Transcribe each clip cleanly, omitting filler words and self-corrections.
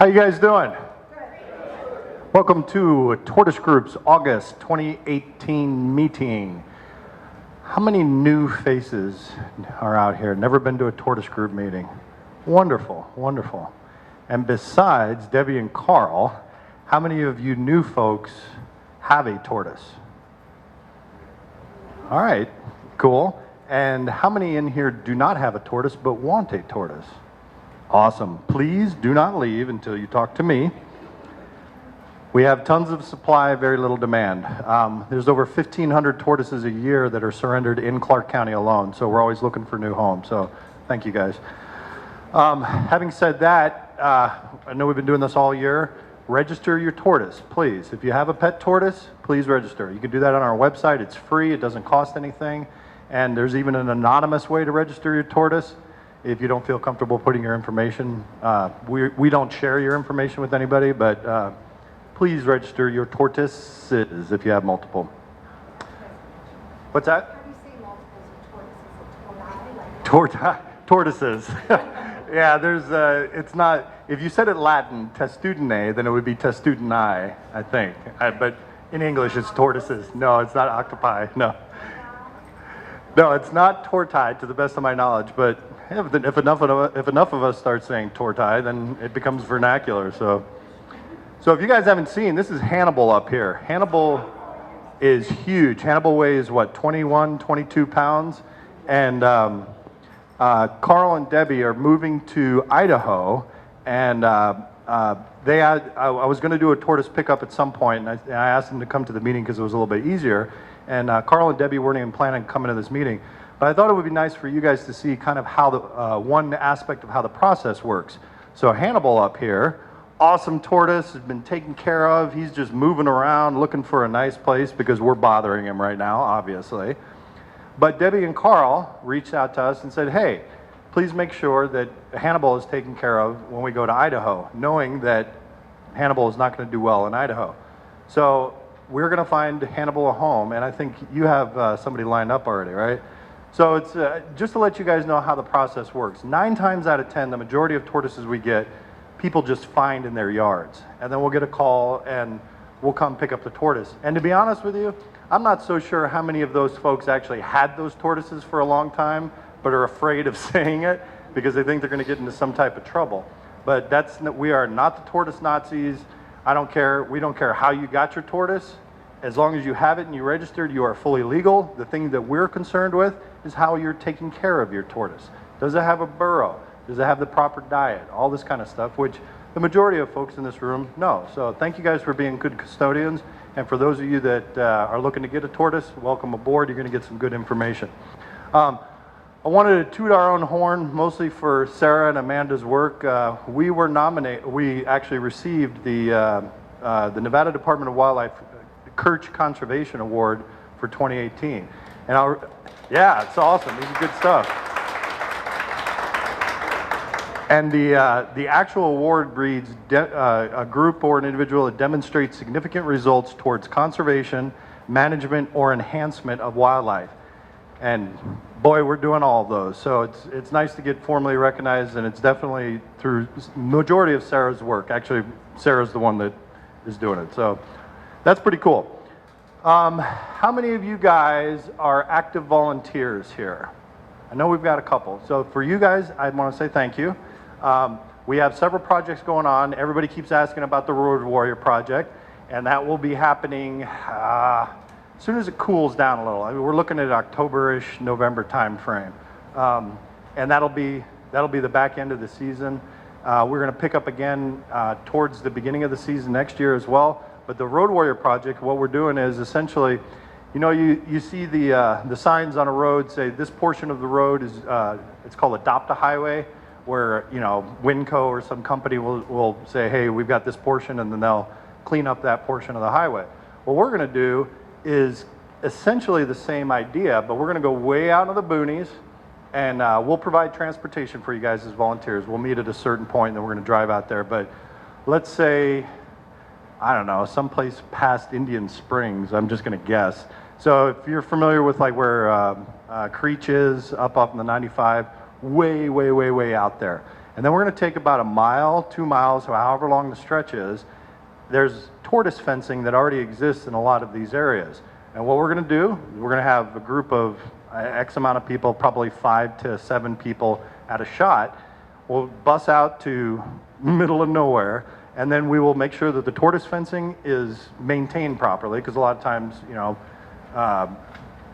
How you guys doing? Welcome to Tortoise Group's August 2018 meeting. How many new faces are out here? Never been to a Tortoise Group meeting. Wonderful, wonderful. And besides Debbie and Carl, how many of you new folks have a tortoise? All right, cool. And how many in here do not have a tortoise but want a tortoise? Awesome. Please do not leave until you talk to me. We have tons of supply, very little demand. There's over 1,500 tortoises a year that are surrendered in Clark County alone, so we're always looking for new homes, so thank you guys. Having said that, I know we've been doing this all year. Register your tortoise, please. If you have a pet tortoise, please register. You can do that on our website. It's free. It doesn't cost anything. And there's even an anonymous way to register your tortoise if you don't feel comfortable putting your information. We don't share your information with anybody, but please register your tortoises if you have multiple. What's that? How do you say multiples of tortoises? Tortoises. Yeah, there's, it's not, if you said it Latin, testudine, then it would be testudini, I think. But in English, it's tortoises. No, it's not octopi, no. No, it's not torti, to the best of my knowledge, but if enough of us start saying torti, then it becomes vernacular, so if you guys haven't seen, this is Hannibal up here. Hannibal is huge. Hannibal weighs, what, 21, 22 pounds? And Carl and Debbie are moving to Idaho, and I was going to do a tortoise pickup at some point, and I asked them to come to the meeting because it was a little bit easier. And Carl and Debbie weren't even planning on coming to this meeting. But I thought it would be nice for you guys to see kind of how the one aspect of how the process works. So Hannibal up here, awesome tortoise, has been taken care of. He's just moving around looking for a nice place because we're bothering him right now, obviously. But Debbie and Carl reached out to us and said, hey, please make sure that Hannibal is taken care of when we go to Idaho, knowing that Hannibal is not going to do well in Idaho. So we're going to find Hannibal a home, and I think you have somebody lined up already, right? So it's just to let you guys know how the process works. 9 times out of 10, the majority of tortoises we get, people just find in their yards. And then we'll get a call, and we'll come pick up the tortoise. And to be honest with you, I'm not so sure how many of those folks actually had those tortoises for a long time, but are afraid of saying it because they think they're going to get into some type of trouble. But we are not the tortoise Nazis. I don't care. We don't care how you got your tortoise. As long as you have it and you registered, you are fully legal. The thing that we're concerned with is how you're taking care of your tortoise. Does it have a burrow? Does it have the proper diet? All this kind of stuff, which the majority of folks in this room know. So thank you guys for being good custodians. And for those of you that are looking to get a tortoise, welcome aboard. You're going to get some good information. I wanted to toot our own horn, mostly for Sarah and Amanda's work. We were nominated. We actually received the Nevada Department of Wildlife Kirch Conservation Award for 2018. And yeah, it's awesome. This is good stuff. And the actual award reads a group or an individual that demonstrates significant results towards conservation, management, or enhancement of wildlife. And boy, we're doing all of those. So it's nice to get formally recognized, and it's definitely through majority of Sarah's work. Actually, Sarah's the one that is doing it. So that's pretty cool. How many of you guys are active volunteers here? I know we've got a couple. So for you guys, I want to say thank you. We have several projects going on. Everybody keeps asking about the Road Warrior project, and that will be happening as soon as it cools down a little. I mean, we're looking at October-ish, November time frame. And that'll be the back end of the season. We're going to pick up again towards the beginning of the season next year as well. But the Road Warrior project, what we're doing is essentially, you know, you see the signs on a road say this portion of the road is, it's called Adopt a Highway, where, you know, Winco or some company will say, hey, we've got this portion, and then they'll clean up that portion of the highway. What we're going to do is essentially the same idea, but we're going to go way out into the boonies, and we'll provide transportation for you guys as volunteers. We'll meet at a certain point, and then we're going to drive out there. But let's say, I don't know, someplace past Indian Springs, I'm just going to guess. So if you're familiar with like where Creech is, up in the 95, way out there. And then we're going to take about a mile, 2 miles, however long the stretch is. There's tortoise fencing that already exists in a lot of these areas. And what we're going to do, we're going to have a group of X amount of people, probably 5 to 7 people at a shot. We'll bus out to middle of nowhere, and then we will make sure that the tortoise fencing is maintained properly, because a lot of times, you know,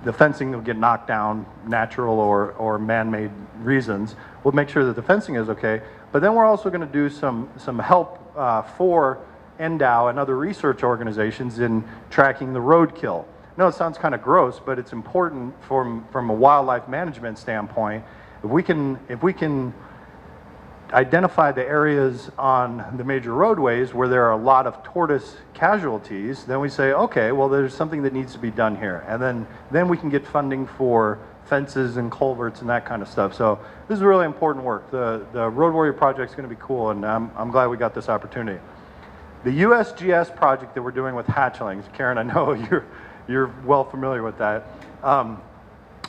the fencing will get knocked down, natural or man-made reasons. We'll make sure that the fencing is okay, but then we're also going to do some help for NDOW and other research organizations in tracking the roadkill. I know it sounds kind of gross, but it's important from a wildlife management standpoint. If we can identify the areas on the major roadways where there are a lot of tortoise casualties, then we say, okay, well, there's something that needs to be done here. And then we can get funding for fences and culverts and that kind of stuff. So this is really important work. The Road Warrior project is going to be cool, and I'm glad we got this opportunity. The USGS project that we're doing with hatchlings, Karen, I know you're well familiar with that.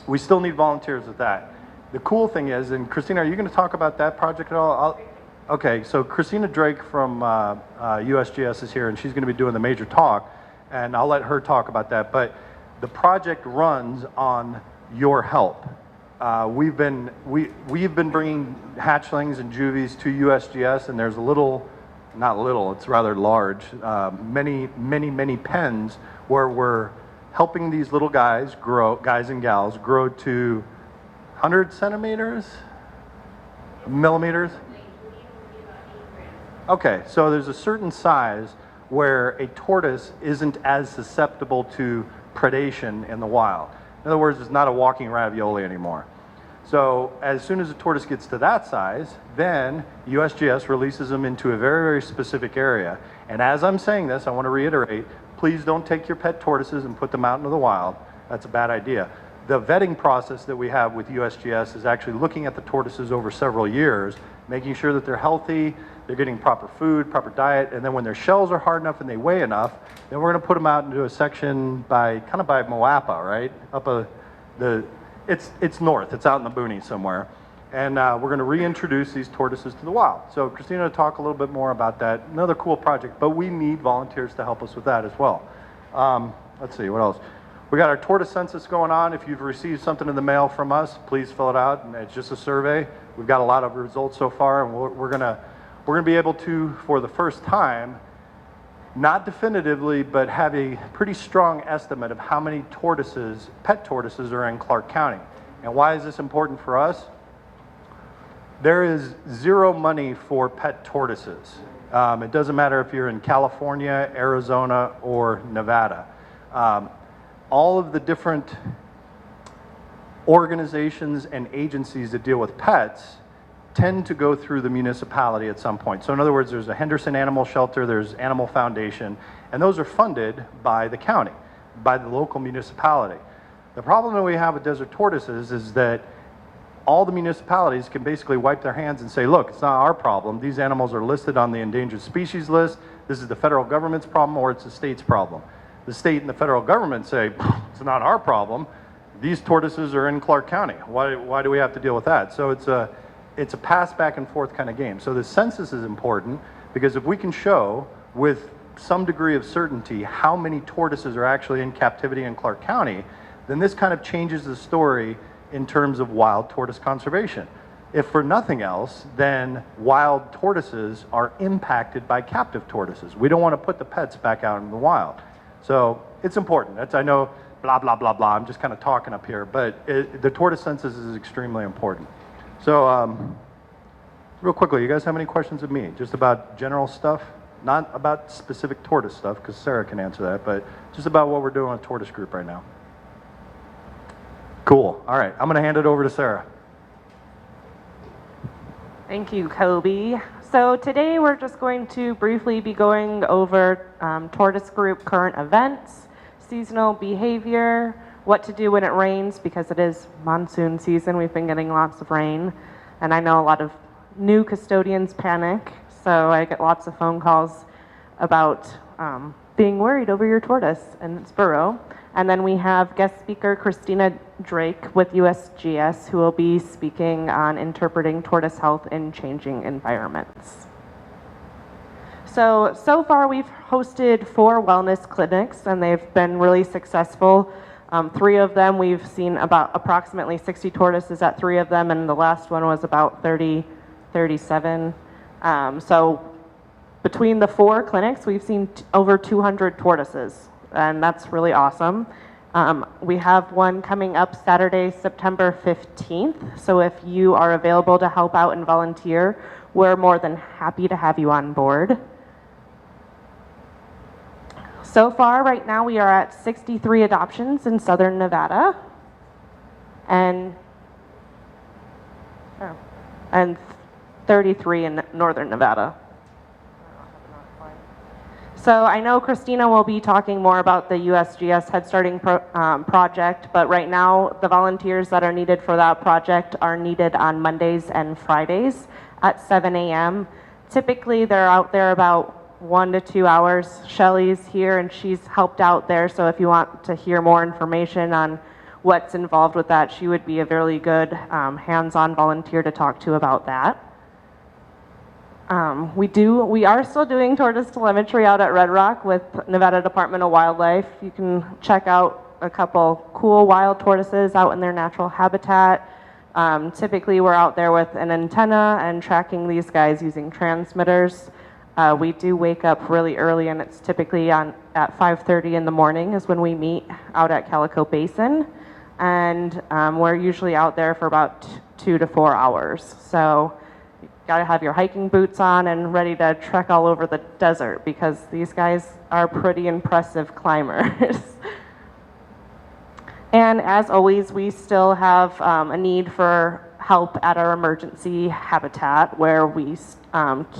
We still need volunteers with that. The cool thing is, and Kristina, are you going to talk about that project at all? Okay, so Kristina Drake from USGS is here, and she's going to be doing the major talk, and I'll let her talk about that. But the project runs on your help. We've been bringing hatchlings and juvies to USGS, and there's not little, it's rather large, many pens where we're helping these little guys and gals grow to 100 centimeters, millimeters. Okay, so there's a certain size where a tortoise isn't as susceptible to predation in the wild. In other words, it's not a walking ravioli anymore. So as soon as a tortoise gets to that size, then USGS releases them into a very, very specific area. And as I'm saying this, I want to reiterate, please don't take your pet tortoises and put them out into the wild. That's a bad idea. The vetting process that we have with USGS is actually looking at the tortoises over several years, making sure that they're healthy, they're getting proper food, proper diet, and then when their shells are hard enough and they weigh enough, then we're going to put them out into a section by Moapa, right? It's north, it's out in the boonies somewhere, and we're going to reintroduce these tortoises to the wild. So Kristina will talk a little bit more about that. Another cool project, but we need volunteers to help us with that as well. Let's see, what else? We got our tortoise census going on. If you've received something in the mail from us, please fill it out. And it's just a survey. We've got a lot of results so far, and we're gonna be able to, for the first time, not definitively, but have a pretty strong estimate of how many tortoises, pet tortoises, are in Clark County. And why is this important for us? There is zero money for pet tortoises. It doesn't matter if you're in California, Arizona, or Nevada. All of the different organizations and agencies that deal with pets tend to go through the municipality at some point. So in other words, there's a Henderson Animal Shelter, there's Animal Foundation, and those are funded by the county, by the local municipality. The problem that we have with desert tortoises is that all the municipalities can basically wipe their hands and say, look, it's not our problem. These animals are listed on the endangered species list. This is the federal government's problem, or it's the state's problem. The state and the federal government say, it's not our problem. These tortoises are in Clark County. Why do we have to deal with that? So it's a pass back and forth kind of game. So the census is important because if we can show with some degree of certainty how many tortoises are actually in captivity in Clark County, then this kind of changes the story in terms of wild tortoise conservation. If for nothing else, then wild tortoises are impacted by captive tortoises. We don't want to put the pets back out in the wild. So it's important. I know blah, blah, blah, blah. I'm just kind of talking up here, but the tortoise census is extremely important. So real quickly, you guys have any questions of me? Just about general stuff? Not about specific tortoise stuff, because Sarah can answer that, but just about what we're doing with Tortoise Group right now. Cool. All right. I'm going to hand it over to Sarah. Thank you, Kobe. So today we're just going to briefly be going over Tortoise Group current events, seasonal behavior, what to do when it rains, because it is monsoon season. We've been getting lots of rain, and I know a lot of new custodians panic, so I get lots of phone calls about being worried over your tortoise and its burrow. And then we have guest speaker Kristina Drake with USGS, who will be speaking on interpreting tortoise health in changing environments. So far we've hosted 4 wellness clinics, and they've been really successful. 3 of them, we've seen about approximately 60 tortoises at 3 of them, and the last one was about 37. So between the 4 clinics, we've seen over 200 tortoises, and that's really awesome. We have one coming up Saturday, September 15th, so if you are available to help out and volunteer, we're more than happy to have you on board. So far, right now, we are at 63 adoptions in Southern Nevada, and 33 in Northern Nevada. So I know Kristina will be talking more about the USGS Head Starting project, but right now the volunteers that are needed for that project are needed on Mondays and Fridays at 7 a.m. Typically they're out there about 1 to 2 hours. Shelly's here and she's helped out there, so if you want to hear more information on what's involved with that, she would be a really good hands-on volunteer to talk to about that. We are still doing Tortoise Telemetry out at Red Rock with Nevada Department of Wildlife. You can check out a couple cool wild tortoises out in their natural habitat. Typically we're out there with an antenna and tracking these guys using transmitters. We do wake up really early, and it's typically at 5:30 in the morning is when we meet out at Calico Basin. And we're usually out there for about 2 to 4 hours. So got to have your hiking boots on and ready to trek all over the desert, because these guys are pretty impressive climbers. And as always, we still have a need for help at our emergency habitat, where we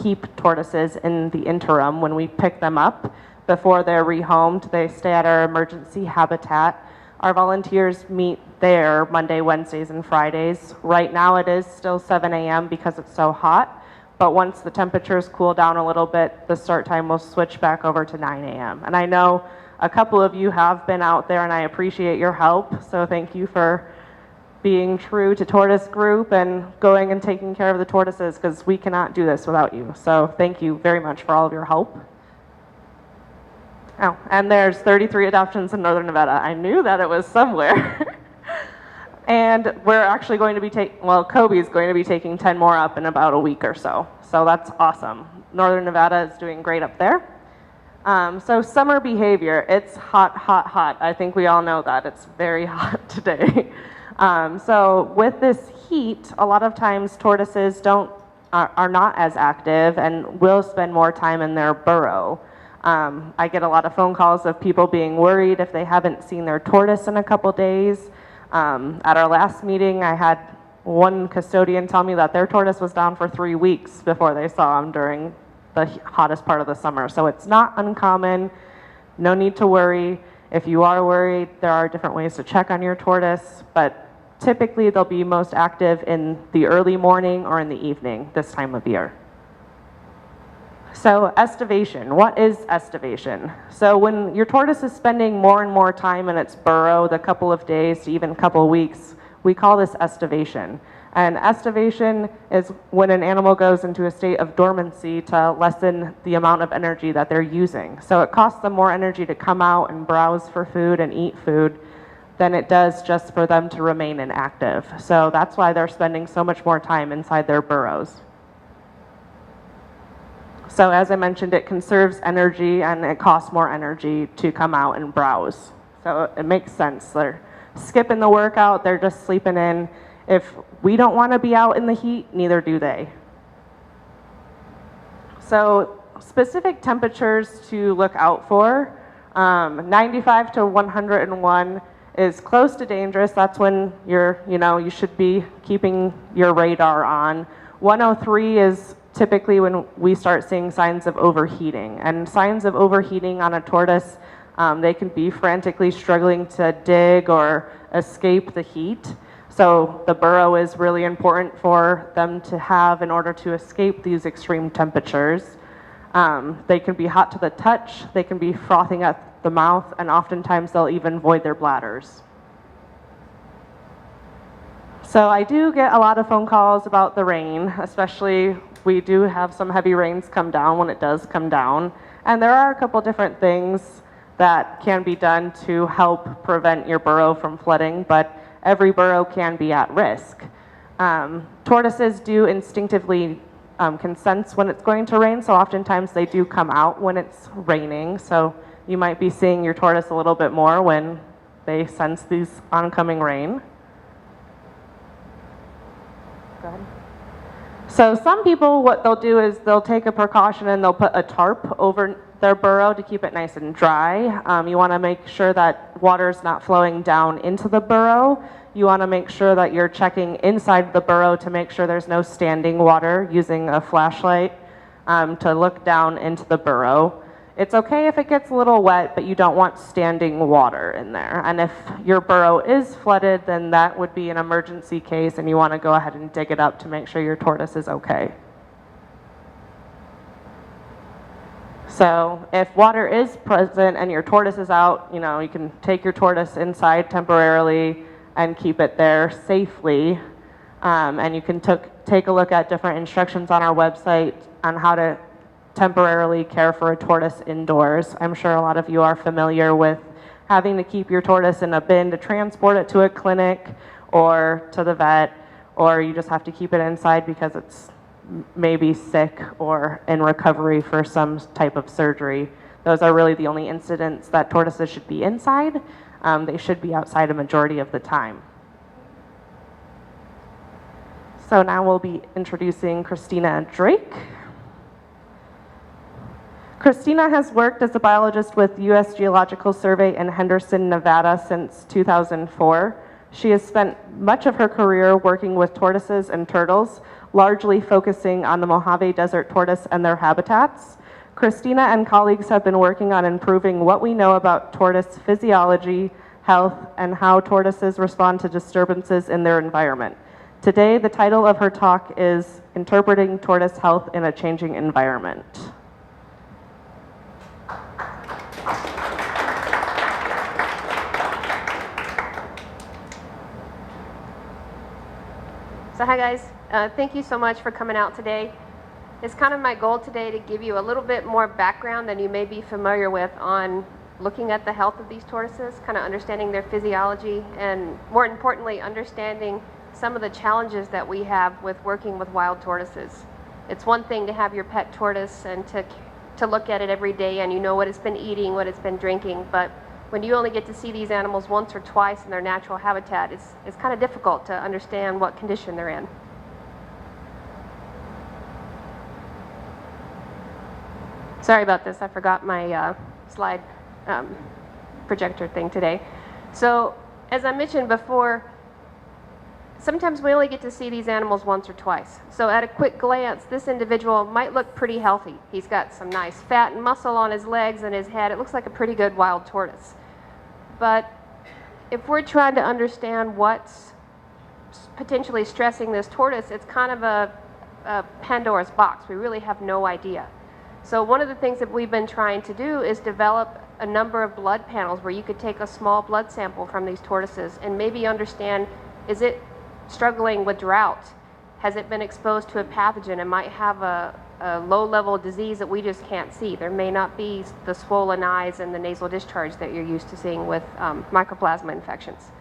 keep tortoises in the interim. When we pick them up before they're rehomed, they stay at our emergency habitat. Our volunteers meet there Monday, Wednesdays, and Fridays. Right now it is still 7 a.m. because it's so hot, but once the temperatures cool down a little bit, the start time will switch back over to 9 a.m. And I know a couple of you have been out there, and I appreciate your help, so thank you for being true to Tortoise Group and going and taking care of the tortoises, because we cannot do this without you. So thank you very much for all of your help. Oh, and there's 33 adoptions in Northern Nevada. I knew that it was somewhere. And we're actually going to be Kobe's going to be taking 10 more up in about a week or so. So that's awesome. Northern Nevada is doing great up there. So summer behavior, it's hot, hot, hot. I think we all know that. It's very hot today. So with this heat, a lot of times tortoises are not as active and will spend more time in their burrow. I get a lot of phone calls of people being worried if they haven't seen their tortoise in a couple days. At our last meeting, I had one custodian tell me that their tortoise was down for 3 weeks before they saw him during the hottest part of the summer. So it's not uncommon. No need to worry. If you are worried, there are different ways to check on your tortoise, but typically they'll be most active in the early morning or in the evening this time of year. So estivation, what is estivation? So when your tortoise is spending more and more time in its burrow, the couple of days to even a couple of weeks, we call this estivation. And estivation is when an animal goes into a state of dormancy to lessen the amount of energy that they're using. So it costs them more energy to come out and browse for food and eat food than it does just for them to remain inactive. So that's why they're spending so much more time inside their burrows. So as I mentioned, it conserves energy and it costs more energy to come out and browse. So it makes sense. They're skipping the workout, they're just sleeping in. If we don't want to be out in the heat, neither do they. So specific temperatures to look out for, 95 to 101 is close to dangerous. That's when you should be keeping your radar on. 103 is typically when we start seeing signs of overheating. And signs of overheating on a tortoise, they can be frantically struggling to dig or escape the heat. So the burrow is really important for them to have in order to escape these extreme temperatures. They can be hot to the touch, they can be frothing at the mouth, and oftentimes they'll even void their bladders. So I do get a lot of phone calls about the rain, especially we do have some heavy rains come down when it does come down. And there are a couple different things that can be done to help prevent your burrow from flooding, but every burrow can be at risk. Tortoises do instinctively can sense when it's going to rain, so oftentimes they do come out when it's raining. So you might be seeing your tortoise a little bit more when they sense these oncoming rain. Go ahead. So some people, what they'll do is they'll take a precaution and they'll put a tarp over their burrow to keep it nice and dry. You want to make sure that water's not flowing down into the burrow. You want to make sure that you're checking inside the burrow to make sure there's no standing water, using a flashlight to look down into the burrow. It's okay if it gets a little wet, but you don't want standing water in there. And if your burrow is flooded, then that would be an emergency case, and you want to go ahead and dig it up to make sure your tortoise is okay. So if water is present and your tortoise is out, you know, you can take your tortoise inside temporarily and keep it there safely. And you can take a look at different instructions on our website on how to temporarily care for a tortoise indoors. I'm sure a lot of you are familiar with having to keep your tortoise in a bin to transport it to a clinic or to the vet, or you just have to keep it inside because it's maybe sick or in recovery for some type of surgery. Those are really the only incidents that tortoises should be inside. They should be outside a majority of the time. So now we'll be introducing Kristina Drake. Kristina has worked as a biologist with U.S. Geological Survey in Henderson, Nevada since 2004. She has spent much of her career working with tortoises and turtles, largely focusing on the Mojave Desert tortoise and their habitats. Kristina and colleagues have been working on improving what we know about tortoise physiology, health, and how tortoises respond to disturbances in their environment. Today, the title of her talk is Interpreting Tortoise Health in a Changing Environment. So hi guys, thank you so much for coming out today. It's kind of my goal today to give you a little bit more background than you may be familiar with on looking at the health of these tortoises, kind of understanding their physiology, and more importantly, understanding some of the challenges that we have with working with wild tortoises. It's one thing to have your pet tortoise and to look at it every day and you know what it's been eating, what it's been drinking, but when you only get to see these animals once or twice in their natural habitat, it's kind of difficult to understand what condition they're in. Sorry about this, I forgot my slide projector thing today. So, as I mentioned before, sometimes we only get to see these animals once or twice. So at a quick glance, this individual might look pretty healthy. He's got some nice fat and muscle on his legs and his head. It looks like a pretty good wild tortoise. But if we're trying to understand what's potentially stressing this tortoise, it's kind of a Pandora's box. We really have no idea. So one of the things that we've been trying to do is develop a number of blood panels where you could take a small blood sample from these tortoises and maybe understand, is it struggling with drought? Has it been exposed to a pathogen and might have a low-level disease that we just can't see? There may not be the swollen eyes and the nasal discharge that you're used to seeing with mycoplasma infections.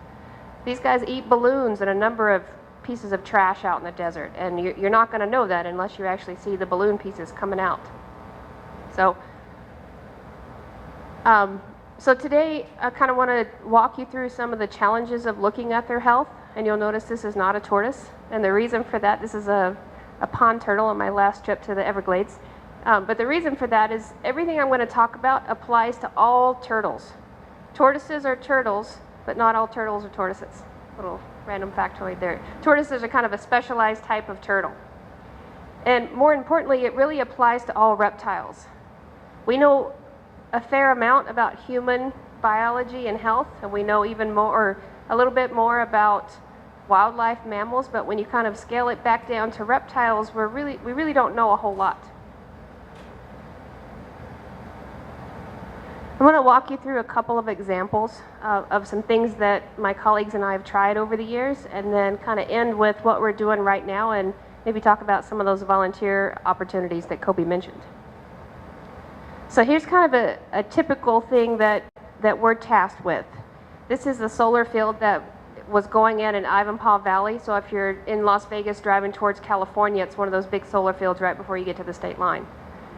These guys eat balloons and a number of pieces of trash out in the desert, and you're not going to know that unless you actually see the balloon pieces coming out. So today I kind of want to walk you through some of the challenges of looking at their health, and you'll notice this is not a tortoise, and the reason for that, this is a pond turtle on my last trip to the Everglades, but the reason for that is everything I'm going to talk about applies to all turtles. Tortoises are turtles, but not all turtles are tortoises. Little random factoid there. Tortoises are kind of a specialized type of turtle. And more importantly, it really applies to all reptiles. We know a fair amount about human biology and health, and we know even more, or a little bit more about wildlife mammals, but when you kind of scale it back down to reptiles, we really don't know a whole lot. I'm want to walk you through a couple of examples of some things that my colleagues and I have tried over the years, and then kind of end with what we're doing right now and maybe talk about some of those volunteer opportunities that Kobe mentioned. So here's kind of a typical thing that we're tasked with. This is the solar field that was going in Ivanpah Valley. So if you're in Las Vegas driving towards California, it's one of those big solar fields right before you get to the state line.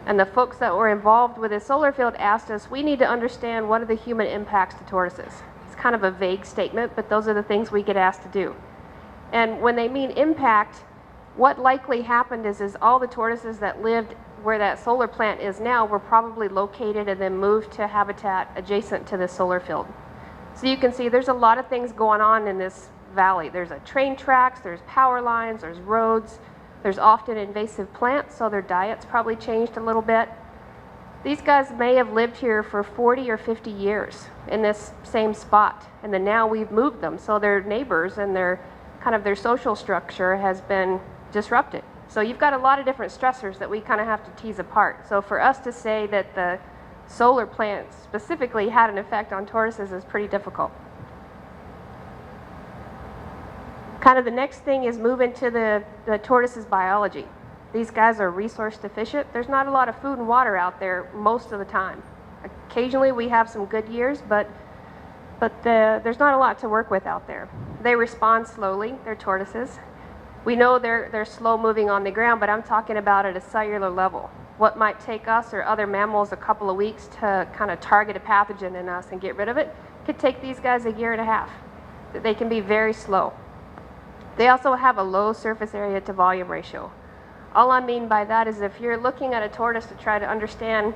And the folks that were involved with this solar field asked us, we need to understand what are the human impacts to tortoises. It's kind of a vague statement, but those are the things we get asked to do. And when they mean impact, what likely happened is all the tortoises that lived where that solar plant is now were probably located and then moved to habitat adjacent to this solar field. So you can see there's a lot of things going on in this valley. There's a train tracks, there's power lines, there's roads, there's often invasive plants, so their diet's probably changed a little bit. These guys may have lived here for 40 or 50 years in this same spot, and then now we've moved them, so their neighbors and their social structure has been disrupted. So you've got a lot of different stressors that we kind of have to tease apart. So for us to say that the solar plant specifically had an effect on tortoises is pretty difficult. Kind of the next thing is move into the tortoises' biology. These guys are resource deficient. There's not a lot of food and water out there most of the time. Occasionally we have some good years, but there's not a lot to work with out there. They respond slowly, they're tortoises. We know they're slow moving on the ground, but I'm talking about at a cellular level. What might take us or other mammals a couple of weeks to kind of target a pathogen in us and get rid of it could take these guys a year and a half. They can be very slow. They also have a low surface area to volume ratio. All I mean by that is if you're looking at a tortoise to try to understand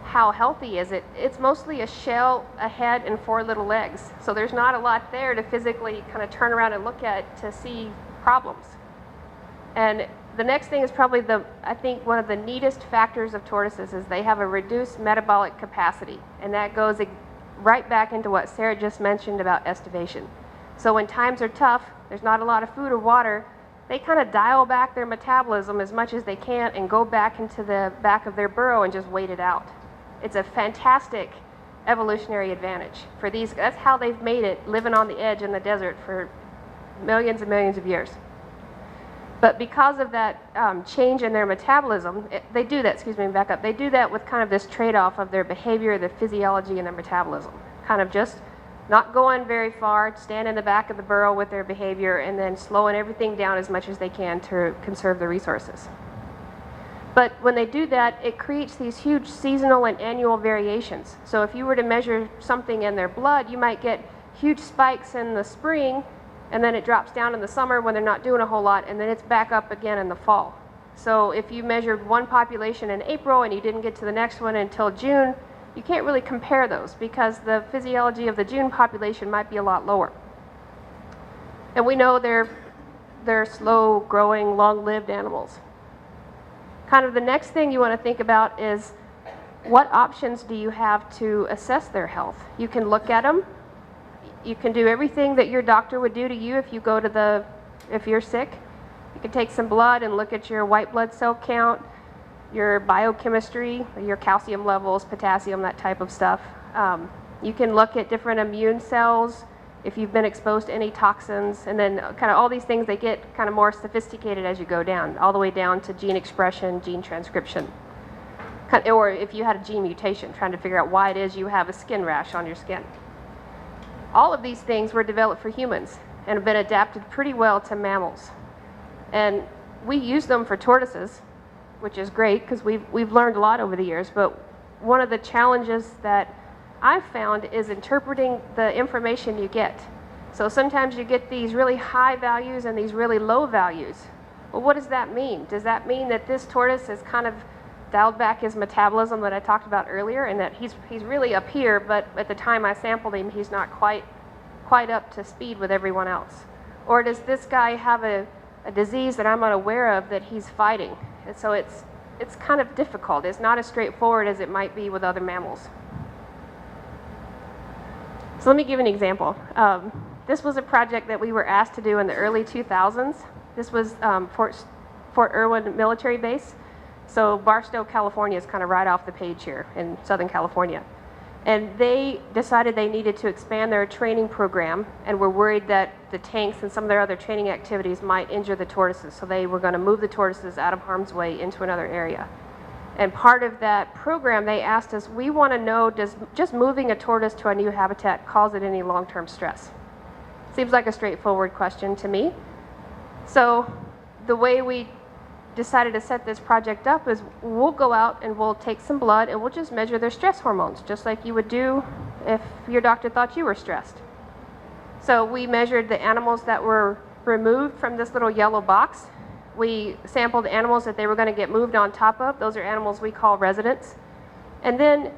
how healthy is it, it's mostly a shell, a head, and 4 little legs. So there's not a lot there to physically kind of turn around and look at to see problems. And the next thing is probably I think one of the neatest factors of tortoises is they have a reduced metabolic capacity, and that goes right back into what Sarah just mentioned about estivation. So when times are tough, there's not a lot of food or water, they kind of dial back their metabolism as much as they can and go back into the back of their burrow and just wait it out. It's a fantastic evolutionary advantage for these. That's how they've made it, living on the edge in the desert for millions and millions of years. But because of that change in their metabolism, they do that with kind of this trade-off of their behavior, their physiology, and their metabolism. Kind of just not going very far, stand in the back of the burrow with their behavior, and then slowing everything down as much as they can to conserve the resources. But when they do that, it creates these huge seasonal and annual variations. So if you were to measure something in their blood, you might get huge spikes in the spring, and then it drops down in the summer when they're not doing a whole lot, and then it's back up again in the fall. So if you measured one population in April and you didn't get to the next one until June, you can't really compare those because the physiology of the June population might be a lot lower. And we know they're slow-growing, long-lived animals. Kind of the next thing you want to think about is what options do you have to assess their health? You can look at them. You can do everything that your doctor would do to you if you go to if you're sick. You can take some blood and look at your white blood cell count, your biochemistry, your calcium levels, potassium, that type of stuff. You can look at different immune cells if you've been exposed to any toxins, and then kind of all these things, they get kind of more sophisticated as you go down, all the way down to gene expression, gene transcription. Or if you had a gene mutation, trying to figure out why it is you have a skin rash on your skin. All of these things were developed for humans and have been adapted pretty well to mammals. And we use them for tortoises, which is great because we've learned a lot over the years, but one of the challenges that I've found is interpreting the information you get. So sometimes you get these really high values and these really low values. Well, what does that mean? Does that mean that this tortoise has kind of dialed back his metabolism that I talked about earlier, and that he's really up here, but at the time I sampled him, he's not quite up to speed with everyone else? Or does this guy have a disease that I'm unaware of that he's fighting? And so it's kind of difficult. It's not as straightforward as it might be with other mammals. So let me give an example. This was a project that we were asked to do in the early 2000s. This was Fort Irwin military base. So Barstow, California is kind of right off the page here in Southern California. And they decided they needed to expand their training program and were worried that the tanks and some of their other training activities might injure the tortoises. So they were going to move the tortoises out of harm's way into another area. And part of that program, they asked us, we want to know, does just moving a tortoise to a new habitat cause it any long-term stress? Seems like a straightforward question to me. So the way we decided to set this project up is we'll go out and we'll take some blood and we'll just measure their stress hormones, just like you would do if your doctor thought you were stressed. So we measured the animals that were removed from this little yellow box. We sampled animals that they were going to get moved on top of. Those are animals we call residents. And then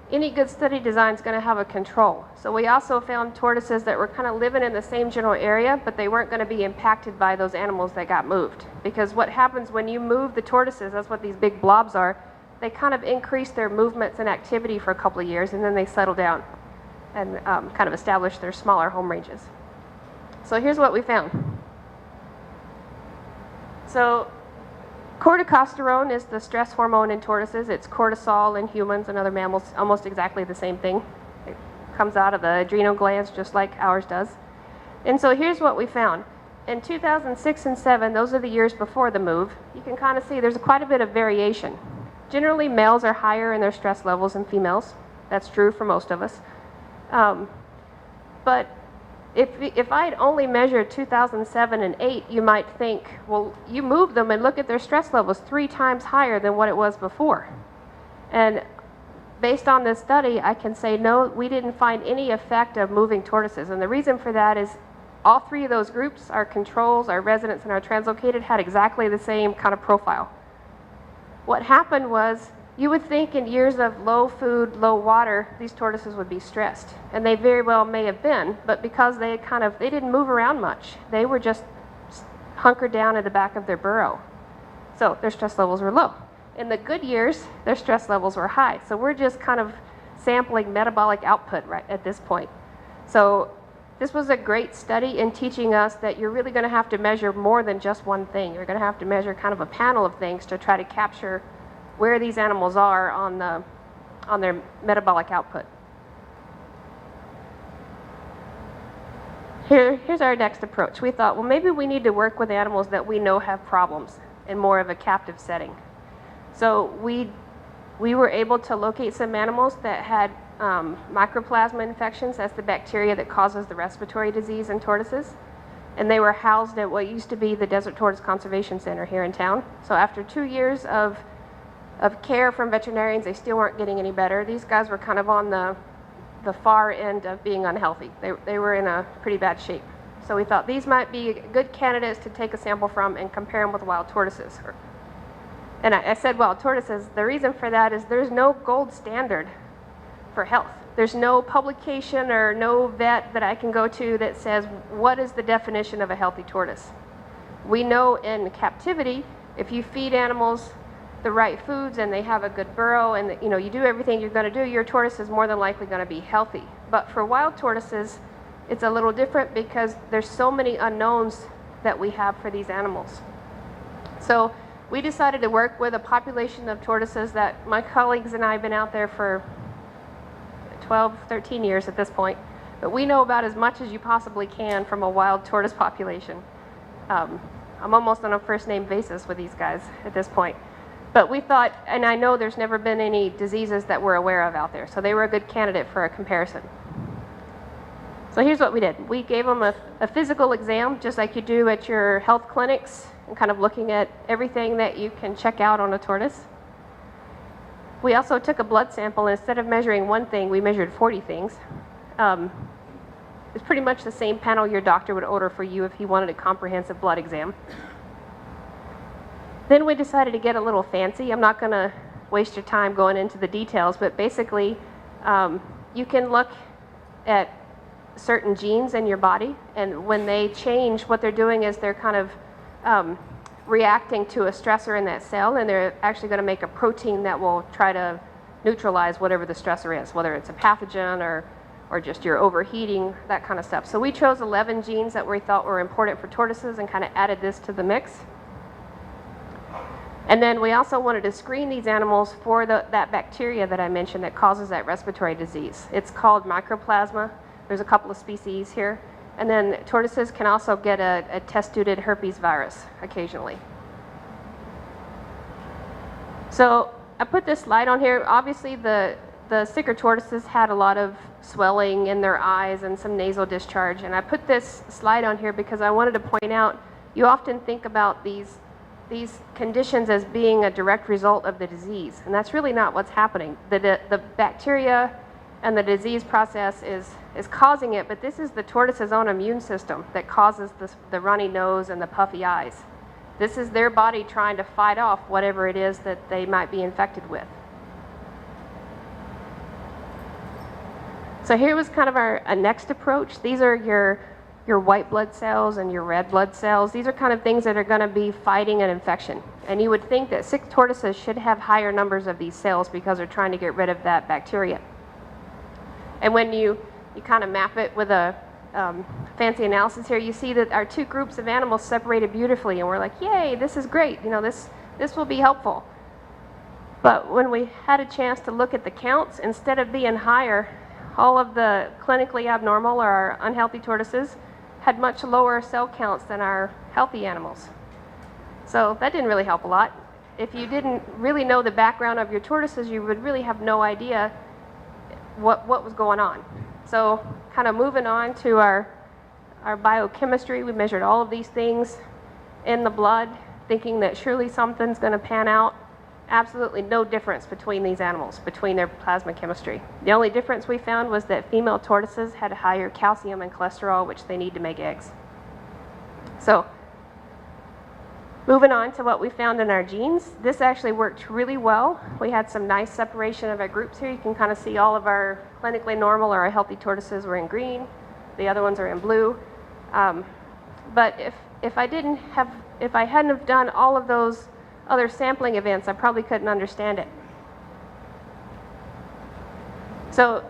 any good study design is going to have a control. So we also found tortoises that were kind of living in the same general area, but they weren't going to be impacted by those animals that got moved. Because what happens when you move the tortoises, that's what these big blobs are, they kind of increase their movements and activity for a couple of years, and then they settle down and kind of establish their smaller home ranges. So here's what we found. So corticosterone is the stress hormone in tortoises. It's cortisol in humans and other mammals, almost exactly the same thing. It comes out of the adrenal glands just like ours does. And so here's what we found. In 2006 and 2007, those are the years before the move, you can kind of see there's quite a bit of variation. Generally, males are higher in their stress levels than females. That's true for most of us. But if I had only measured 2007 and 2008, you might think, well, you moved them and look at their stress levels 3 times higher than what it was before. And based on this study, I can say, no, we didn't find any effect of moving tortoises. And the reason for that is all 3 of those groups, our controls, our residents, and our translocated, had exactly the same kind of profile. What happened was, you would think in years of low food, low water, these tortoises would be stressed. And they very well may have been, but because they didn't move around much. They were just hunkered down at the back of their burrow. So their stress levels were low. In the good years, their stress levels were high. So we're just kind of sampling metabolic output right at this point. So this was a great study in teaching us that you're really going to have to measure more than just one thing. You're going to have to measure kind of a panel of things to try to capture where these animals are on their metabolic output. Here's our next approach. We thought, well, maybe we need to work with animals that we know have problems in more of a captive setting. So we were able to locate some animals that had mycoplasma infections. That's the bacteria that causes the respiratory disease in tortoises. And they were housed at what used to be the Desert Tortoise Conservation Center here in town. So after 2 years of care from veterinarians, they still weren't getting any better. These guys were kind of on the far end of being unhealthy. They were in a pretty bad shape. So we thought these might be good candidates to take a sample from and compare them with wild tortoises. And I said wild tortoises. The reason for that is there's no gold standard for health. There's no publication or no vet that I can go to that says, what is the definition of a healthy tortoise? We know in captivity, if you feed animals the right foods and they have a good burrow and you do everything you're going to do, your tortoise is more than likely going to be healthy. But for wild tortoises, it's a little different because there's so many unknowns that we have for these animals. So we decided to work with a population of tortoises that my colleagues and I have been out there for 12, 13 years at this point. But we know about as much as you possibly can from a wild tortoise population. I'm almost on a first name basis with these guys at this point. But we thought, and I know there's never been any diseases that we're aware of out there, so they were a good candidate for a comparison. So here's what we did. We gave them a physical exam, just like you do at your health clinics, and kind of looking at everything that you can check out on a tortoise. We also took a blood sample, and instead of measuring one thing, we measured 40 things. It's pretty much the same panel your doctor would order for you if he wanted a comprehensive blood exam. Then we decided to get a little fancy. I'm not going to waste your time going into the details, but basically you can look at certain genes in your body, and when they change, what they're doing is they're kind of reacting to a stressor in that cell, and they're actually going to make a protein that will try to neutralize whatever the stressor is, whether it's a pathogen or just your overheating, that kind of stuff. So we chose 11 genes that we thought were important for tortoises and kind of added this to the mix. And then we also wanted to screen these animals for that bacteria that I mentioned that causes that respiratory disease. It's called mycoplasma. There's a couple of species here. And then tortoises can also get a test-tubed herpes virus occasionally. So I put this slide on here. Obviously, the sicker tortoises had a lot of swelling in their eyes and some nasal discharge. And I put this slide on here because I wanted to point out, you often think about these conditions as being a direct result of the disease. And that's really not what's happening. The bacteria and the disease process is causing it, but this is the tortoise's own immune system that causes the runny nose and the puffy eyes. This is their body trying to fight off whatever it is that they might be infected with. So here was kind of our next approach. These are your white blood cells and your red blood cells. These are kind of things that are going to be fighting an infection. And you would think that sick tortoises should have higher numbers of these cells because they're trying to get rid of that bacteria. And when you kind of map it with a fancy analysis here, you see that our two groups of animals separated beautifully, and we're like, yay, this is great, you know, this will be helpful. But when we had a chance to look at the counts, instead of being higher, all of the clinically abnormal or our unhealthy tortoises had much lower cell counts than our healthy animals. So that didn't really help a lot. If you didn't really know the background of your tortoises, you would really have no idea what was going on. So kind of moving on to our biochemistry, we measured all of these things in the blood, thinking that surely something's going to pan out. Absolutely no difference between these animals, between their plasma chemistry. The only difference we found was that female tortoises had higher calcium and cholesterol, which they need to make eggs. So moving on to what we found in our genes, this actually worked really well. We had some nice separation of our groups here. You can kind of see all of our clinically normal or our healthy tortoises were in green. The other ones are in blue. But if I hadn't have done all of those other sampling events, I probably couldn't understand it. So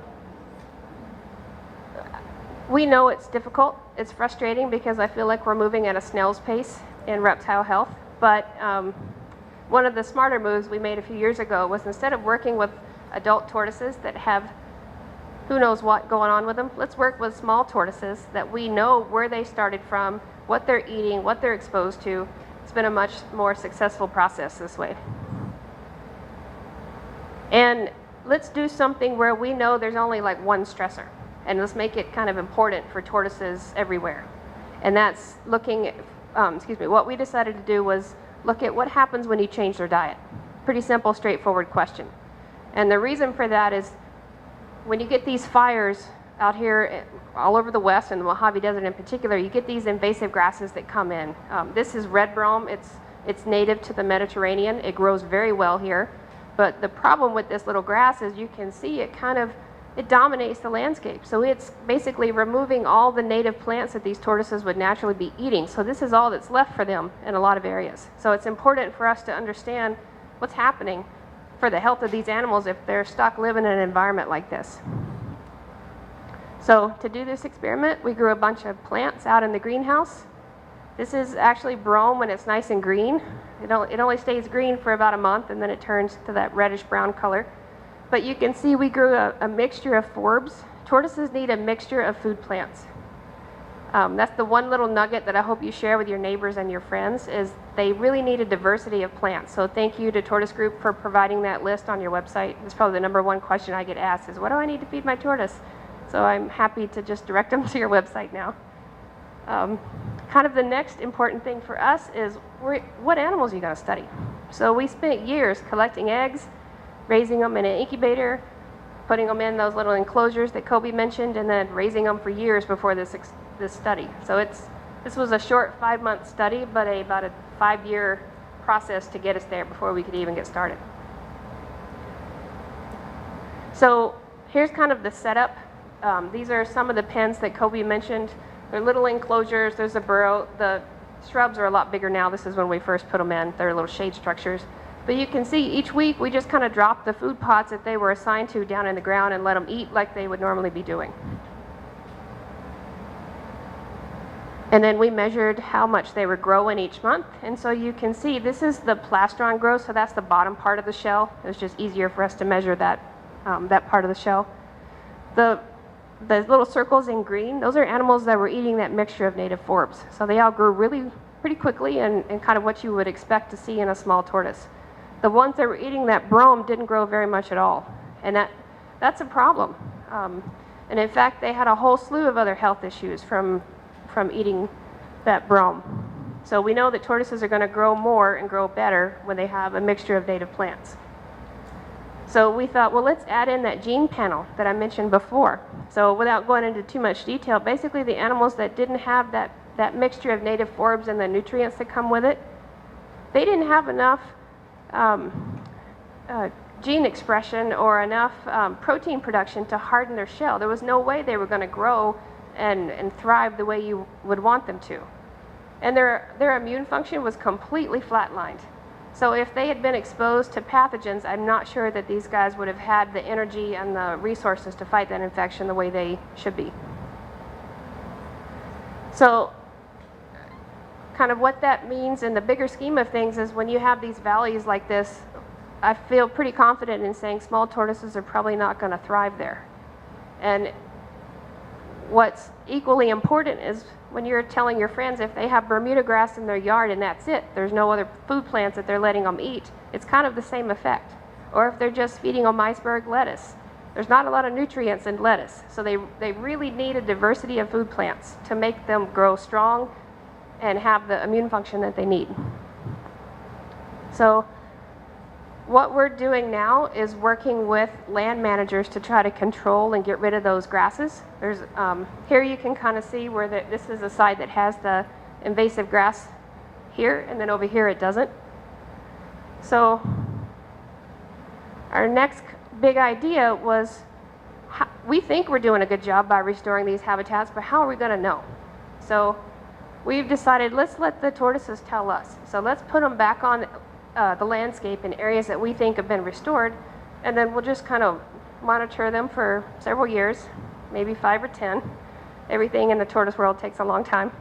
we know it's difficult. It's frustrating because I feel like we're moving at a snail's pace in reptile health. But one of the smarter moves we made a few years ago was, instead of working with adult tortoises that have who knows what going on with them, let's work with small tortoises that we know where they started from, what they're eating, what they're exposed to. It's been a much more successful process this way. And let's do something where we know there's only like one stressor, and let's make it kind of important for tortoises everywhere. And that's looking at, what we decided to do was look at what happens when you change their diet. Pretty simple, straightforward question. And the reason for that is, when you get these fires out here all over the West and the Mojave Desert in particular, you get these invasive grasses that come in. This is red brome. It's native to the Mediterranean. It grows very well here. But the problem with this little grass is, you can see it dominates the landscape. So it's basically removing all the native plants that these tortoises would naturally be eating. So this is all that's left for them in a lot of areas. So it's important for us to understand what's happening for the health of these animals if they're stuck living in an environment like this. So to do this experiment, we grew a bunch of plants out in the greenhouse. This is actually brome when it's nice and green. It only stays green for about a month, and then it turns to that reddish brown color. But you can see we grew a mixture of forbs. Tortoises need a mixture of food plants. That's the one little nugget that I hope you share with your neighbors and your friends, is they really need a diversity of plants. So thank you to Tortoise Group for providing that list on your website. It's probably the #1 question I get asked is, what do I need to feed my tortoise? So I'm happy to just direct them to your website now. Kind of the next important thing for us is, what animals are you going to study? So we spent years collecting eggs, raising them in an incubator, putting them in those little enclosures that Kobe mentioned, and then raising them for years before this study. So this was a short 5-month study, but about a 5-year process to get us there before we could even get started. So here's kind of the setup. These are some of the pens that Kobe mentioned. They're little enclosures. There's a burrow. The shrubs are a lot bigger now. This is when we first put them in. They're little shade structures. But you can see each week we just kind of drop the food pots that they were assigned to down in the ground and let them eat like they would normally be doing. And then we measured how much they were growing each month. And so you can see this is the plastron growth, so that's the bottom part of the shell. It was just easier for us to measure that, that part of the shell. The little circles in green, those are animals that were eating that mixture of native forbs. So they all grew really pretty quickly and kind of what you would expect to see in a small tortoise. The ones that were eating that brome didn't grow very much at all. And that's a problem. And in fact, they had a whole slew of other health issues from eating that brome. So we know that tortoises are going to grow more and grow better when they have a mixture of native plants. So we thought, well, let's add in that gene panel that I mentioned before. So without going into too much detail, basically the animals that didn't have that mixture of native forbs and the nutrients that come with it, they didn't have enough gene expression or enough protein production to harden their shell. There was no way they were going to grow and thrive the way you would want them to. And their immune function was completely flatlined. So if they had been exposed to pathogens, I'm not sure that these guys would have had the energy and the resources to fight that infection the way they should be. So kind of what that means in the bigger scheme of things is when you have these valleys like this, I feel pretty confident in saying small tortoises are probably not going to thrive there. And what's equally important is when you're telling your friends if they have Bermuda grass in their yard and that's it, there's no other food plants that they're letting them eat, it's kind of the same effect. Or if they're just feeding them iceberg lettuce, there's not a lot of nutrients in lettuce. So they really need a diversity of food plants to make them grow strong and have the immune function that they need. So what we're doing now is working with land managers to try to control and get rid of those grasses. There's here you can kind of see where this is a side that has the invasive grass here, and then over here it doesn't. So our next big idea was, we think we're doing a good job by restoring these habitats, but how are we going to know? So we've decided, let's let the tortoises tell us. So let's put them back on the landscape in areas that we think have been restored, and then we'll just kind of monitor them for several years, maybe 5 or 10. Everything in the tortoise world takes a long time.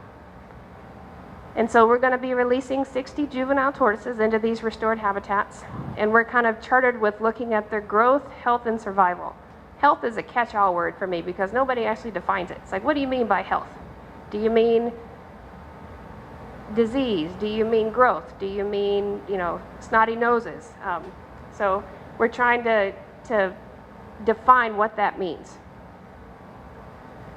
And so we're going to be releasing 60 juvenile tortoises into these restored habitats, and we're kind of chartered with looking at their growth, health, and survival. Health is a catch-all word for me because nobody actually defines it. It's like, what do you mean by health? Do you mean disease? Do you mean growth? Do you mean, snotty noses? So we're trying to define what that means.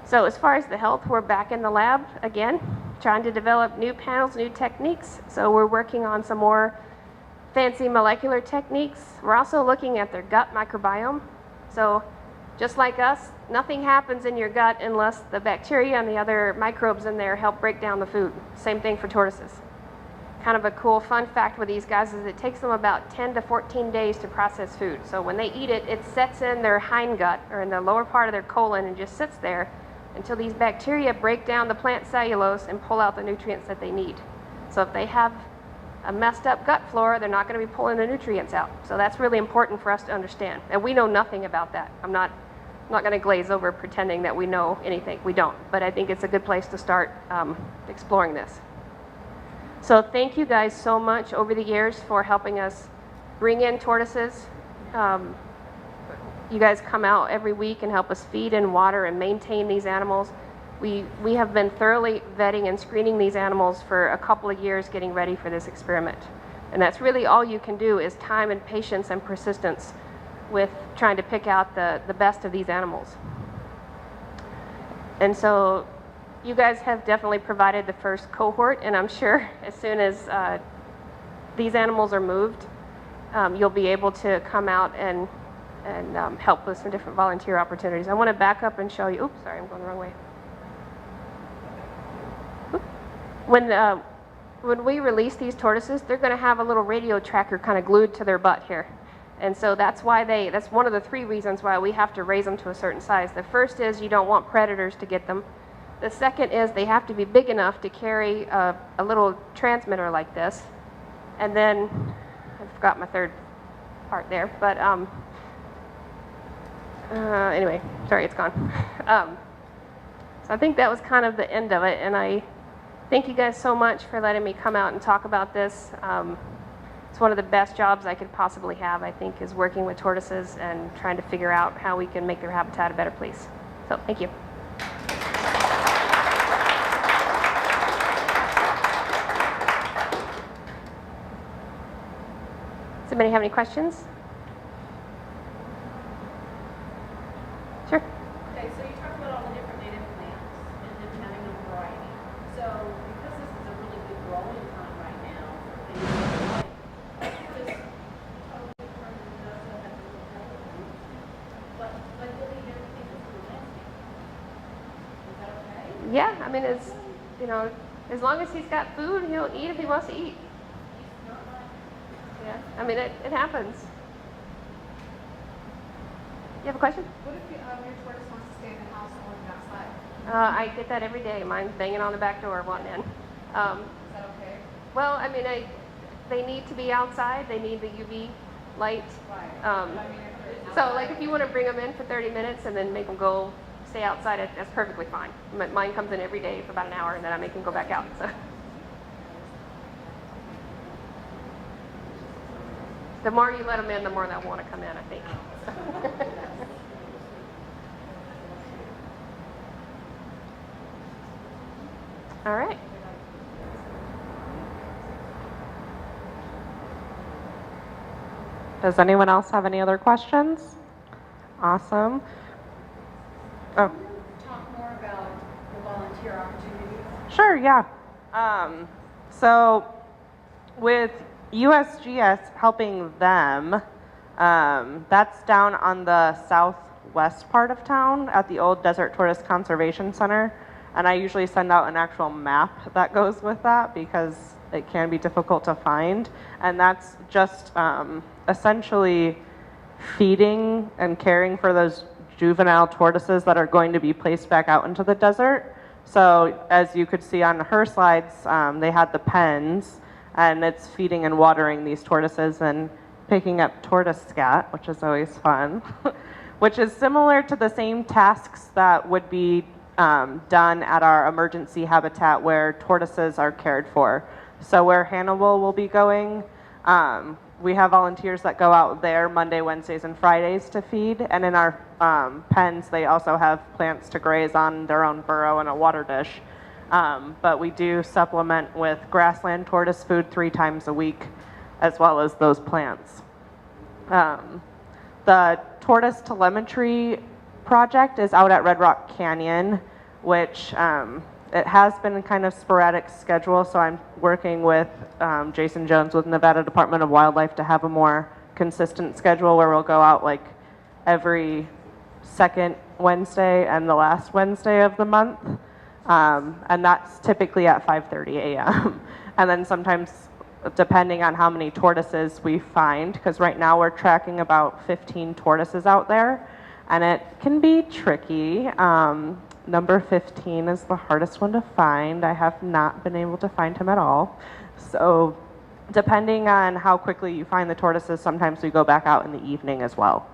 So as far as the health, we're back in the lab again, trying to develop new panels, new techniques. So we're working on some more fancy molecular techniques. We're also looking at their gut microbiome. So just like us, nothing happens in your gut unless the bacteria and the other microbes in there help break down the food. Same thing for tortoises. Kind of a cool fun fact with these guys is it takes them about 10 to 14 days to process food. So when they eat it, it sets in their hindgut or in the lower part of their colon and just sits there until these bacteria break down the plant cellulose and pull out the nutrients that they need. So if they have a messed up gut flora, they're not going to be pulling the nutrients out. So that's really important for us to understand. And we know nothing about that. I'm not going to glaze over pretending that we know anything. We don't. But I think it's a good place to start exploring this. So thank you guys so much over the years for helping us bring in tortoises. You guys come out every week and help us feed and water and maintain these animals. We have been thoroughly vetting and screening these animals for a couple of years getting ready for this experiment. And that's really all you can do is time and patience and persistence with trying to pick out the best of these animals. And so you guys have definitely provided the first cohort, and I'm sure as soon as these animals are moved, you'll be able to come out and help with some different volunteer opportunities. I want to back up and show you. Oops, sorry, I'm going the wrong way. When we release these tortoises, they're going to have a little radio tracker kind of glued to their butt here. And so that's one of the 3 reasons why we have to raise them to a certain size. The first is you don't want predators to get them. The second is they have to be big enough to carry a little transmitter like this. And then, I forgot my third part there, but anyway, sorry, it's gone. So I think that was kind of the end of it, and I Thank you guys so much for letting me come out and talk about this. It's one of the best jobs I could possibly have, I think, is working with tortoises and trying to figure out how we can make their habitat a better place. So, thank you. Does anybody have any questions? Sure. Okay, so you talked about all the different native plants and them having a variety. So because this is a really good growing time right now for things like this, totally different than those that have the little things. But like we'll eat everything that's in the landscape. Is that okay? Yeah, I mean, it's, you know, as long as he's got food, he'll eat if he wants to eat. He's not like Yeah, I mean, it happens. You have a question? What if your tortoise wants to stay in the house or outside? I get that every day. Mine's banging on the back door wanting in. Is that okay? Well, I mean, they need to be outside. They need the UV light. Right. Um, so, like, if you want to bring them in for 30 minutes and then make them go stay outside, that's perfectly fine. Mine comes in every day for about an hour, and then I make them go back out. So. The more you let them in, the more they'll want to come in, I think. All right. Does anyone else have any other questions? Awesome. Oh, Talk more about the volunteer opportunities. sure, yeah. So with USGS helping them, that's down on the southwest part of town at the old Desert Tortoise Conservation Center. And I usually send out an actual map that goes with that because it can be difficult to find. And that's just essentially feeding and caring for those juvenile tortoises that are going to be placed back out into the desert. So as you could see on her slides, they had the pens, and it's feeding and watering these tortoises and picking up tortoise scat, which is always fun, which is similar to the same tasks that would be done at our emergency habitat where tortoises are cared for. So where Hannibal will be going, we have volunteers that go out there Monday, Wednesdays, and Fridays to feed. And in our pens, they also have plants to graze on, their own burrow, and a water dish. But we do supplement with grassland tortoise food 3 times a week, as well as those plants. The Tortoise Telemetry project is out at Red Rock Canyon, which it has been kind of sporadic schedule, so I'm working with Jason Jones with Nevada Department of Wildlife to have a more consistent schedule where we'll go out like every second Wednesday and the last Wednesday of the month. And that's typically at 5:30 a.m. And then sometimes, depending on how many tortoises we find, because right now we're tracking about 15 tortoises out there, and it can be tricky. Number 15 is the hardest one to find. I have not been able to find him at all. So depending on how quickly you find the tortoises, sometimes we go back out in the evening as well.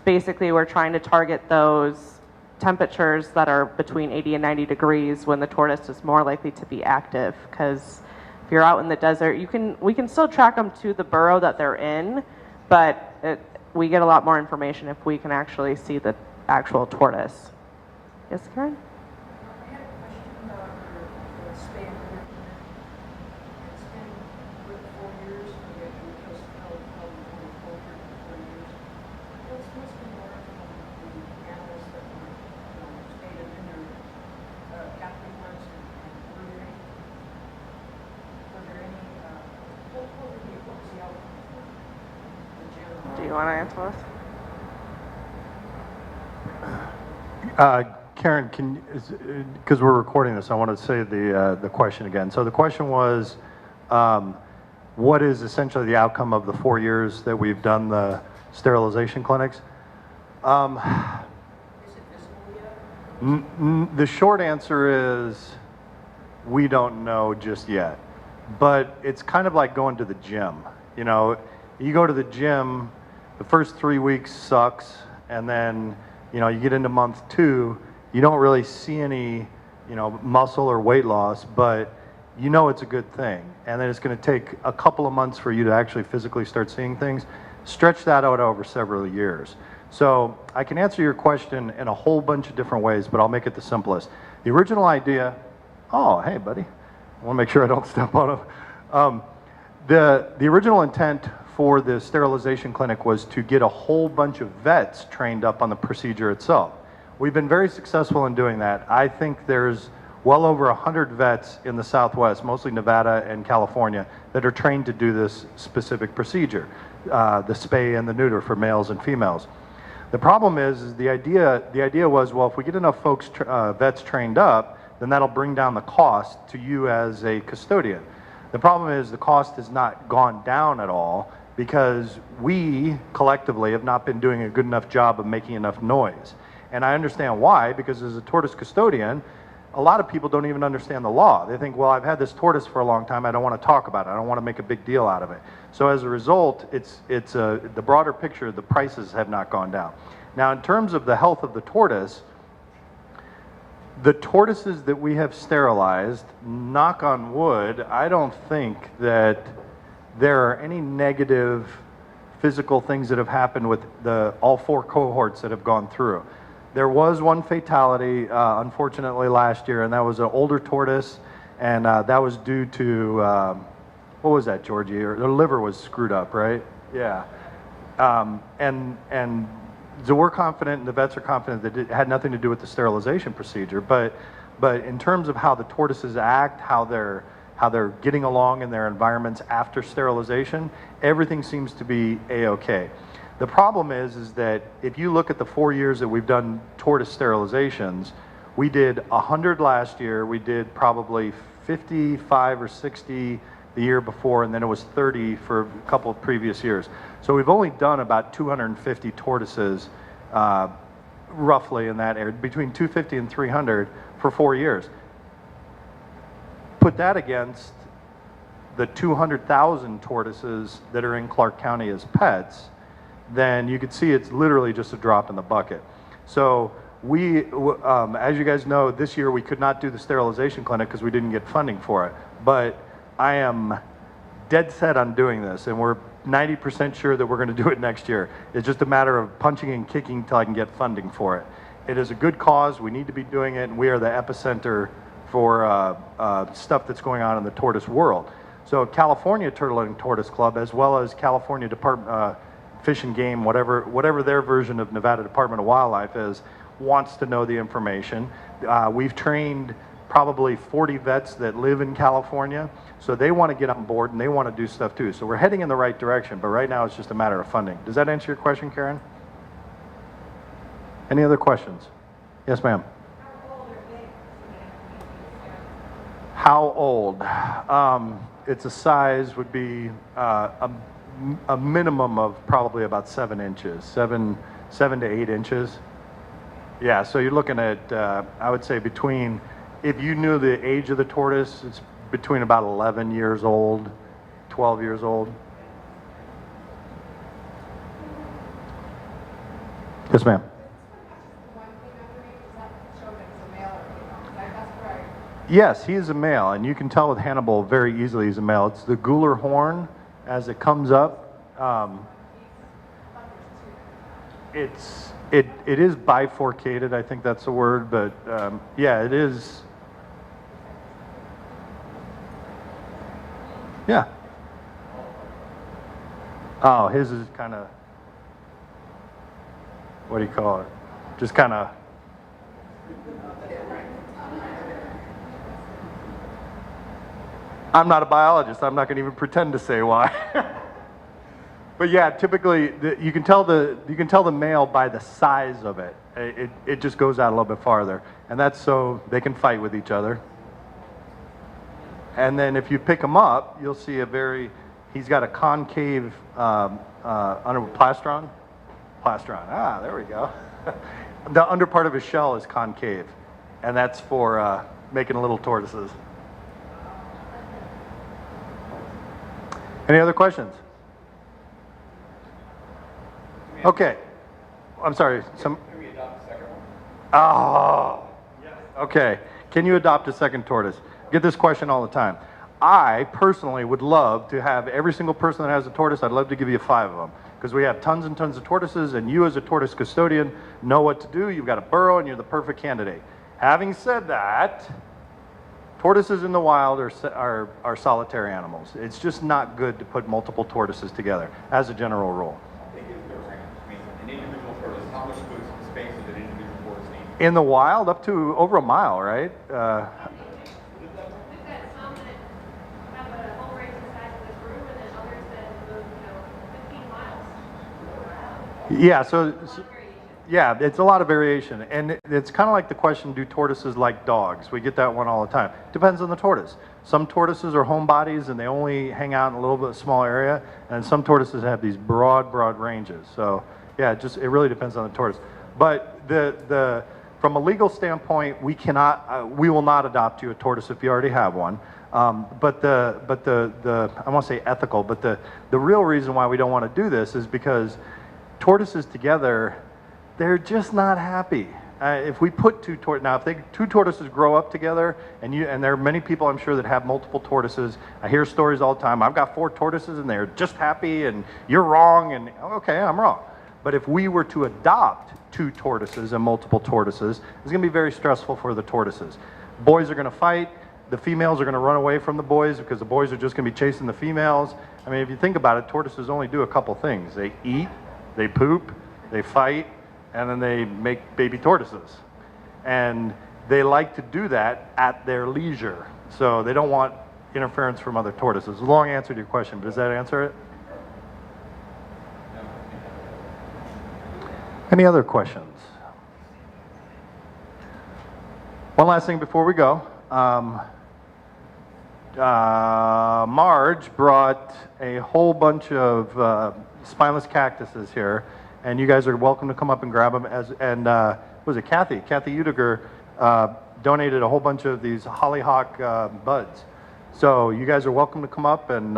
Basically, we're trying to target those temperatures that are between 80 and 90 degrees when the tortoise is more likely to be active, because if you're out in the desert, we can still track them to the burrow that they're in, but we get a lot more information if we can actually see the actual tortoise. Yes, Karen? I had a question about the span of your plan. It's been with 4 years, yet you just held for 4 years. What's been learned from the animals that were stated in their captive ones, and were there any, what was the outcome in general? Do you want to answer this? Karen, because we're recording this, I want to say the question again. So the question was, what is essentially the outcome of the 4 years that we've done the sterilization clinics? Is it visible yet? The short answer is we don't know just yet. But it's kind of like going to the gym. You know, you go to the gym, the first 3 weeks sucks, and then you get into month 2, you don't really see any muscle or weight loss, but you know it's a good thing. And then it's going to take a couple of months for you to actually physically start seeing things. Stretch that out over several years. So I can answer your question in a whole bunch of different ways, but I'll make it the simplest. The original idea, oh, hey, buddy. I want to make sure I don't step on him. The original intent for the sterilization clinic was to get a whole bunch of vets trained up on the procedure itself. We've been very successful in doing that. I think there's well over 100 vets in the Southwest, mostly Nevada and California, that are trained to do this specific procedure, the spay and the neuter for males and females. The problem is the idea was, well, if we get enough folks, vets trained up, then that'll bring down the cost to you as a custodian. The problem is the cost has not gone down at all because we collectively have not been doing a good enough job of making enough noise. And I understand why, because as a tortoise custodian, a lot of people don't even understand the law. They think, well, I've had this tortoise for a long time, I don't want to talk about it, I don't want to make a big deal out of it. So as a result, the broader picture, the prices have not gone down. Now, in terms of the health of the tortoises that we have sterilized, knock on wood, I don't think that there are any negative physical things that have happened with all 4 cohorts that have gone through. There was one fatality, unfortunately, last year, and that was an older tortoise, and that was due to, what was that, Georgie? The liver was screwed up, right? Yeah. And so we're confident, and the vets are confident that it had nothing to do with the sterilization procedure, but in terms of how the tortoises act, how they're getting along in their environments after sterilization, everything seems to be A-okay. The problem is that if you look at the 4 years that we've done tortoise sterilizations, we did 100 last year, we did probably 55 or 60 the year before, and then it was 30 for a couple of previous years. So we've only done about 250 tortoises, roughly in that area, between 250 and 300 for 4 years. Put that against the 200,000 tortoises that are in Clark County as pets, then you could see it's literally just a drop in the bucket. So we, as you guys know, this year we could not do the sterilization clinic because we didn't get funding for it. But I am dead set on doing this, and we're 90% sure that we're going to do it next year. It's just a matter of punching and kicking until I can get funding for it. It is a good cause. We need to be doing it, and we are the epicenter for stuff that's going on in the tortoise world. So California Turtle and Tortoise Club, as well as California Department Fish and Game, whatever their version of Nevada Department of Wildlife is, wants to know the information. We've trained probably 40 vets that live in California, so they want to get on board and they want to do stuff too. So we're heading in the right direction, but right now it's just a matter of funding. Does that answer your question, Karen? Any other questions? Yes, ma'am. How old? It's a size would be a minimum of probably about 7 inches, 7 to 8 inches. Yeah, so you're looking at, I would say between, if you knew the age of the tortoise, it's between about 11 years old, 12 years old. Yes, ma'am. Yes, he is a male, and you can tell with Hannibal very easily he's a male. It's the gular horn as it comes up. It is bifurcated, I think that's the word, but yeah, it is. Yeah. Oh, his is kind of, what do you call it? Just kind of. I'm not a biologist. I'm not going to even pretend to say why. But yeah, typically you can tell the male by the size of it. It just goes out a little bit farther, and that's so they can fight with each other. And then if you pick him up, you'll see he's got a concave under plastron. Ah, there we go. The under part of his shell is concave, and that's for making little tortoises. Any other questions? Okay. I'm sorry. Can we adopt a second one? Oh. Yes. Okay. Can you adopt a second tortoise? Get this question all the time. I personally would love to have every single person that has a tortoise, I'd love to give you 5 of them. Because we have tons and tons of tortoises, and you as a tortoise custodian know what to do. You've got a burrow, and you're the perfect candidate. Having said that, tortoises in the wild are solitary animals. It's just not good to put multiple tortoises together, as a general rule. They give their range. I mean, an individual tortoise, how much space does an individual tortoise need? In the wild, up to over a mile, right? We've got some that have a whole range the size of this room, and then others that move, 15 miles. Yeah, so yeah, it's a lot of variation. And it's kind of like the question, do tortoises like dogs? We get that one all the time. Depends on the tortoise. Some tortoises are homebodies and they only hang out in a little bit small area. And some tortoises have these broad ranges. So yeah, it really depends on the tortoise. But from a legal standpoint, we will not adopt you a tortoise if you already have one. But I won't say ethical, but the real reason why we don't want to do this is because tortoises together, they're just not happy. If we put two tortoises grow up together, and there are many people I'm sure that have multiple tortoises. I hear stories all the time. I've got 4 tortoises and they're just happy, and you're wrong, and okay, I'm wrong. But if we were to adopt 2 tortoises and multiple tortoises, it's going to be very stressful for the tortoises. Boys are going to fight. The females are going to run away from the boys because the boys are just going to be chasing the females. I mean, if you think about it, tortoises only do a couple things. They eat, they poop, they fight, and then they make baby tortoises. And they like to do that at their leisure. So they don't want interference from other tortoises. A long answer to your question, but does that answer it? Any other questions? One last thing before we go. Marge brought a whole bunch of spineless cactuses here, and you guys are welcome to come up and grab them. Was it Kathy? Kathy Udiger donated a whole bunch of these hollyhock buds. So you guys are welcome to come up and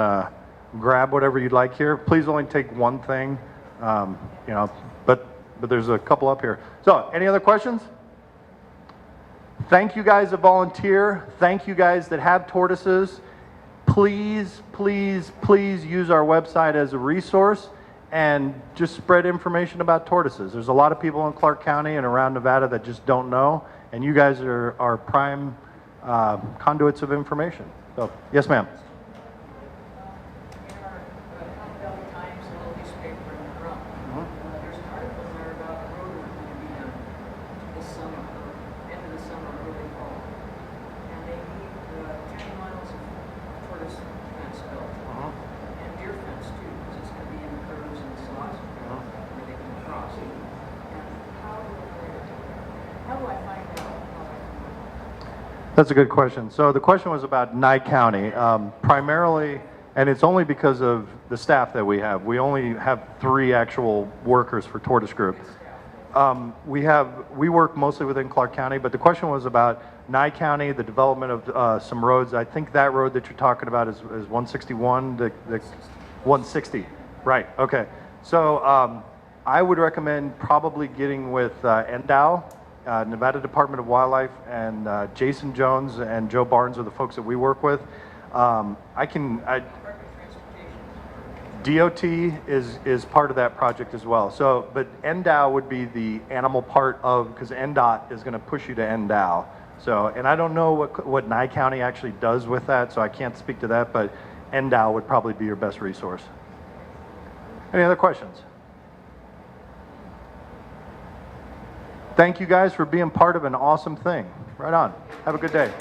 grab whatever you'd like here. Please only take one thing, but there's a couple up here. So any other questions? Thank you guys that volunteer. Thank you guys that have tortoises. Please, please, please use our website as a resource and just spread information about tortoises. There's a lot of people in Clark County and around Nevada that just don't know, and you guys are prime conduits of information. So, yes, ma'am. In our Hannibal Times, a little newspaper in the front, there's an article in there about a road we're going to be on this summer, end of the summer, early fall. And they need 10 miles of tortoise fence built. And deer fence too, because it's going to be in the curves and the slots where they can cross. And how do I find out how I can? That's a good question. So the question was about Nye County, primarily, and it's only because of the staff that we have. We only have 3 actual workers for Tortoise Group. We work mostly within Clark County, but the question was about Nye County, the development of some roads. I think that road that you're talking about is 161, the 160. Right, okay. So I would recommend probably getting with NDOW, Nevada Department of Wildlife, and Jason Jones and Joe Barnes are the folks that we work with. DOT is part of that project as well. So, but NDOW would be the animal part of, because NDOT is going to push you to NDOW. So, and I don't know what Nye County actually does with that, so I can't speak to that, but NDOW would probably be your best resource. Any other questions? Thank you guys for being part of an awesome thing. Right on. Have a good day.